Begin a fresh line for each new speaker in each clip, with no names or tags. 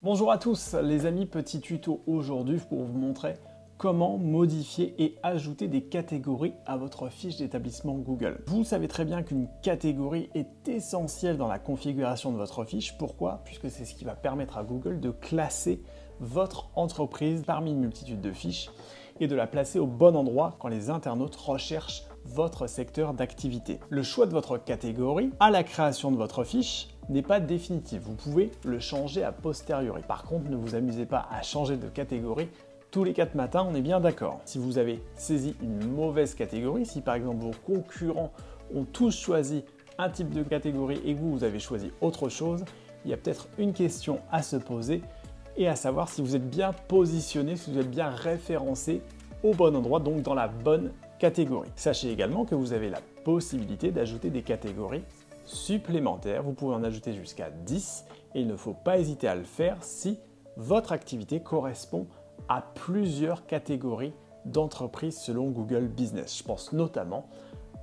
Bonjour à tous les amis, petit tuto aujourd'hui pour vous montrer comment modifier et ajouter des catégories à votre fiche d'établissement Google. Vous savez très bien qu'une catégorie est essentielle dans la configuration de votre fiche. Pourquoi? Puisque c'est ce qui va permettre à Google de classer votre entreprise parmi une multitude de fiches et de la placer au bon endroit quand les internautes recherchent votre secteur d'activité. Le choix de votre catégorie à la création de votre fiche n'est pas définitif. Vous pouvez le changer a posteriori. Par contre, ne vous amusez pas à changer de catégorie tous les 4 matins, on est bien d'accord. Si vous avez saisi une mauvaise catégorie, si par exemple vos concurrents ont tous choisi un type de catégorie et que vous avez choisi autre chose, il y a peut-être une question à se poser et à savoir si vous êtes bien positionné, si vous êtes bien référencé au bon endroit, donc dans la bonne catégorie. Sachez également que vous avez la possibilité d'ajouter des catégories supplémentaires. Vous pouvez en ajouter jusqu'à 10 et il ne faut pas hésiter à le faire si votre activité correspond à plusieurs catégories d'entreprises selon Google Business. Je pense notamment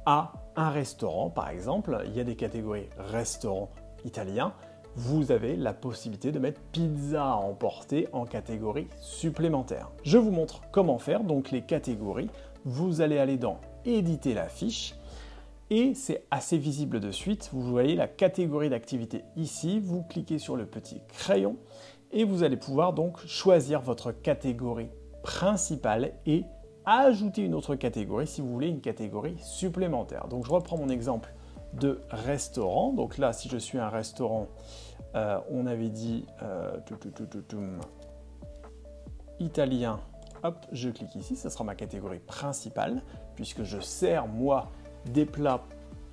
à un restaurant par exemple. Il y a des catégories restaurants italiens. Vous avez la possibilité de mettre pizza à emporter en catégorie supplémentaire. Je vous montre comment faire donc les catégories. Vous allez aller dans éditer la fiche et c'est assez visible de suite. Vous voyez la catégorie d'activité ici. Vous cliquez sur le petit crayon et vous allez pouvoir donc choisir votre catégorie principale et ajouter une autre catégorie si vous voulez une catégorie supplémentaire. Donc je reprends mon exemple de restaurant. Donc là, si je suis un restaurant, on avait dit italien. Hop, je clique ici, ça sera ma catégorie principale puisque je sers moi des plats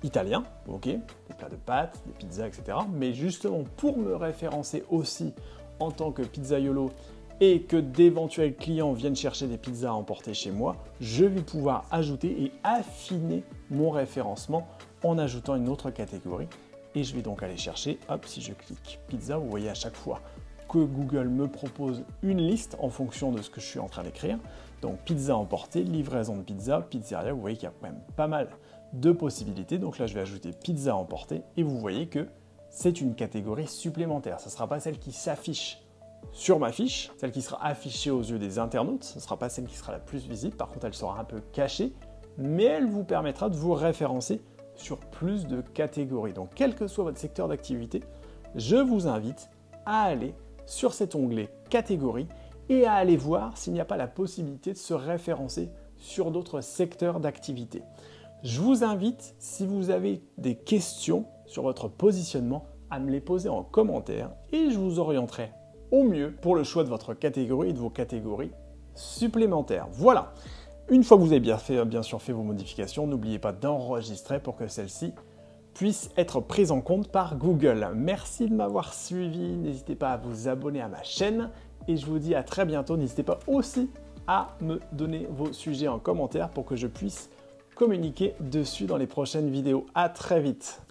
italiens, ok, des plats de pâtes, des pizzas, etc. Mais justement pour me référencer aussi en tant que pizzaiolo et que d'éventuels clients viennent chercher des pizzas à emporter chez moi, je vais pouvoir ajouter et affiner mon référencement en ajoutant une autre catégorie. Et je vais donc aller chercher, hop, si je clique pizza, vous voyez à chaque fois que Google me propose une liste en fonction de ce que je suis en train d'écrire. Donc pizza emportée, livraison de pizza, pizzeria, vous voyez qu'il y a quand même pas mal de possibilités. Donc là, je vais ajouter pizza emportée et vous voyez que c'est une catégorie supplémentaire. Ce ne sera pas celle qui s'affiche sur ma fiche, celle qui sera affichée aux yeux des internautes. Ce ne sera pas celle qui sera la plus visible. Par contre, elle sera un peu cachée, mais elle vous permettra de vous référencer sur plus de catégories. Donc, quel que soit votre secteur d'activité, je vous invite à aller sur cet onglet catégories et à aller voir s'il n'y a pas la possibilité de se référencer sur d'autres secteurs d'activité. Je vous invite, si vous avez des questions sur votre positionnement, à me les poser en commentaire et je vous orienterai au mieux pour le choix de votre catégorie et de vos catégories supplémentaires. Voilà, une fois que vous avez bien sûr fait vos modifications, n'oubliez pas d'enregistrer pour que celles-ci puissent être prises en compte par Google. Merci de m'avoir suivi, n'hésitez pas à vous abonner à ma chaîne et je vous dis à très bientôt. N'hésitez pas aussi à me donner vos sujets en commentaire pour que je puisse communiquer dessus dans les prochaines vidéos. À très vite.